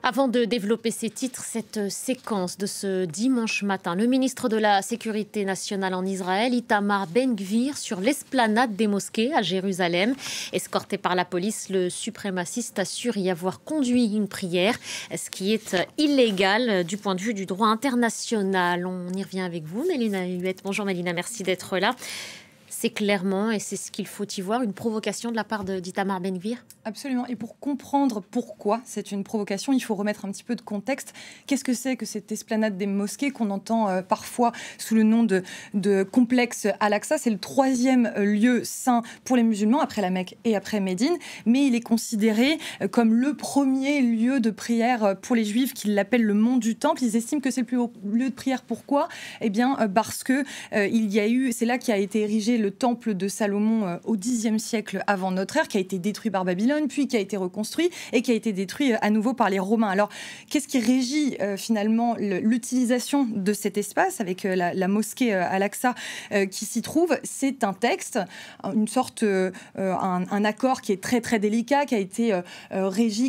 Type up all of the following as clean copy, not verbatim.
Avant de développer ces titres, cette séquence de ce dimanche matin, le ministre de la Sécurité nationale en Israël, Itamar Ben-Gvir, sur l'esplanade des mosquées à Jérusalem. Escorté par la police, le suprémaciste assure y avoir conduit une prière, ce qui est illégal du point de vue du droit international. On y revient avec vous, Mélina Huette. Bonjour Mélina, merci d'être là. C'est clairement, et c'est ce qu'il faut y voir, une provocation de la part d'Itamar Ben-Gvir? Absolument. Et pour comprendre pourquoi c'est une provocation, il faut remettre un petit peu de contexte. Qu'est-ce que c'est que cette esplanade des mosquées qu'on entend parfois sous le nom de complexe Al-Aqsa? C'est le 3e lieu saint pour les musulmans, après la Mecque et après Médine. Mais il est considéré comme le premier lieu de prière pour les Juifs, qu'ils l'appellent le mont du Temple. Ils estiment que c'est le plus haut lieu de prière. Pourquoi? Eh bien, parce que c'est là qu'a été érigé le temple de Salomon au Xe siècle avant notre ère, qui a été détruit par Babylone, puis qui a été reconstruit et qui a été détruit à nouveau par les Romains. Alors, qu'est-ce qui régit finalement l'utilisation de cet espace avec la mosquée Al-Aqsa qui s'y trouve? C'est un texte, une sorte, un accord qui est très très délicat, qui a été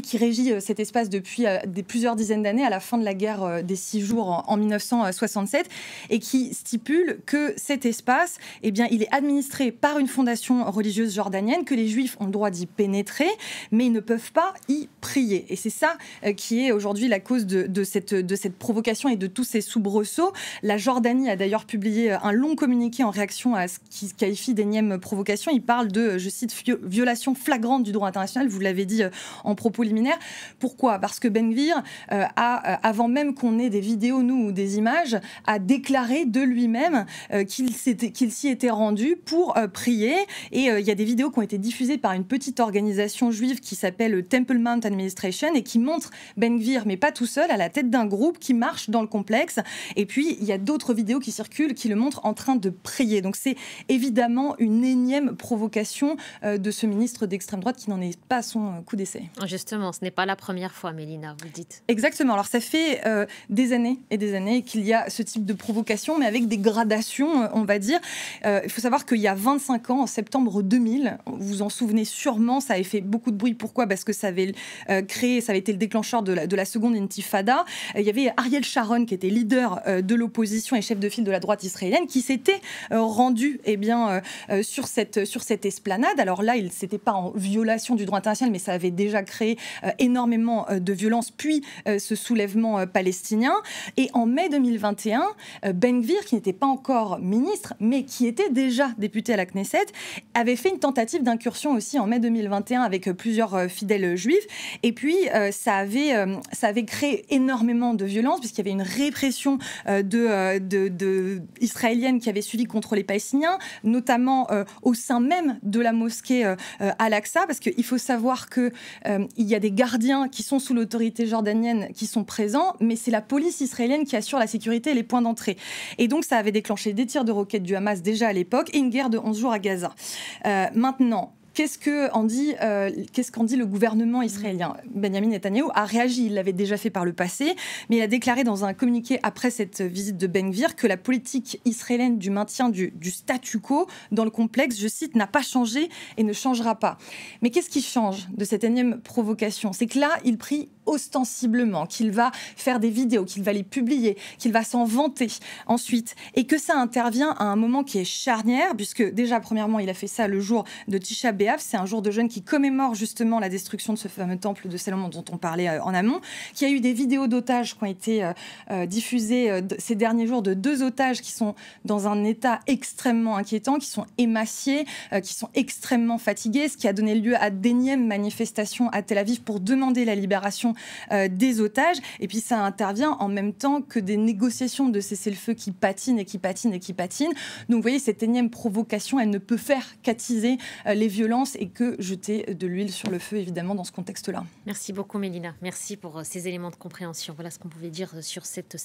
qui régit cet espace depuis plusieurs dizaines d'années, à la fin de la guerre des 6 jours en 1967, et qui stipule que cet espace, eh bien, il est administré par une fondation religieuse jordanienne, que les Juifs ont le droit d'y pénétrer, mais ils ne peuvent pas y prier. Et c'est ça qui est aujourd'hui la cause de cette provocation et de tous ces soubresauts. La Jordanie a d'ailleurs publié un long communiqué en réaction à ce qui se qualifie d'énième provocation. Il parle de, je cite, violation flagrante du droit international, vous l'avez dit en propos liminaire. Pourquoi? Parce que Ben-Gvir avant même qu'on ait des vidéos, nous, ou des images, a déclaré de lui-même qu'il s'y était rendu pour prier. Et il y a des vidéos qui ont été diffusées par une petite organisation juive qui s'appelle Temple Mount Administration et qui montre Ben-Gvir, mais pas tout seul, à la tête d'un groupe qui marche dans le complexe. Et puis, il y a d'autres vidéos qui circulent qui le montrent en train de prier. Donc, c'est évidemment une énième provocation de ce ministre d'extrême droite qui n'en est pas à son coup d'essai. Justement, ce n'est pas la première fois, Mélina, vous dites. Exactement. Alors, ça fait des années et des années qu'il y a ce type de provocation, mais avec des gradations, on va dire. Il faut savoir qu'il y a 25 ans, en septembre 2000, vous vous en souvenez sûrement, ça avait fait beaucoup de bruit. Pourquoi? Parce que ça avait été le déclencheur de la seconde intifada. Il y avait Ariel Sharon, qui était leader de l'opposition et chef de file de la droite israélienne, qui s'était rendu sur cette esplanade. Alors là, c'était pas en violation du droit international, mais ça avait déjà créé énormément de violence, puis ce soulèvement palestinien. Et en mai 2021, Ben-Gvir, qui n'était pas encore ministre, mais qui était déjà député à la Knesset, avait fait une tentative d'incursion aussi en mai 2021 avec plusieurs fidèles juifs. Et puis, ça avait créé énormément de violence, puisqu'il y avait une répression israélienne qui avait suivi contre les Palestiniens, notamment au sein même de la mosquée Al-Aqsa, parce qu'il faut savoir qu'il y a des gardiens qui sont sous l'autorité jordanienne qui sont présents, mais c'est la police israélienne qui assure la sécurité et les points d'entrée. Et donc, ça avait déclenché des tirs de roquettes du Hamas déjà à l'époque et une guerre de 11 jours à Gaza. Maintenant, qu'est-ce qu'en dit le gouvernement israélien? Benjamin Netanyahou a réagi, il l'avait déjà fait par le passé, mais il a déclaré dans un communiqué après cette visite de Ben-Gvir que la politique israélienne du maintien du statu quo dans le complexe, je cite, n'a pas changé et ne changera pas. Mais qu'est-ce qui change de cette énième provocation? C'est que là, il prie ostensiblement, qu'il va faire des vidéos, qu'il va les publier, qu'il va s'en vanter ensuite, et que ça intervient à un moment qui est charnière, puisque déjà, premièrement, il a fait ça le jour de Tisha B'Av, c'est un jour de jeûne qui commémore justement la destruction de ce fameux temple de Salomon dont on parlait en amont, qui a eu des vidéos d'otages qui ont été diffusées ces derniers jours, de 2 otages qui sont dans un état extrêmement inquiétant, qui sont émaciés, qui sont extrêmement fatigués, ce qui a donné lieu à d'énièmes manifestations à Tel Aviv pour demander la libération des otages. Et puis ça intervient en même temps que des négociations de cessez-le-feu qui patinent et qui patinent et qui patinent. Donc vous voyez, cette énième provocation, elle ne peut faire qu'attiser les violences et que jeter de l'huile sur le feu, évidemment, dans ce contexte-là. Merci beaucoup, Mélina. Merci pour ces éléments de compréhension. Voilà ce qu'on pouvait dire sur cette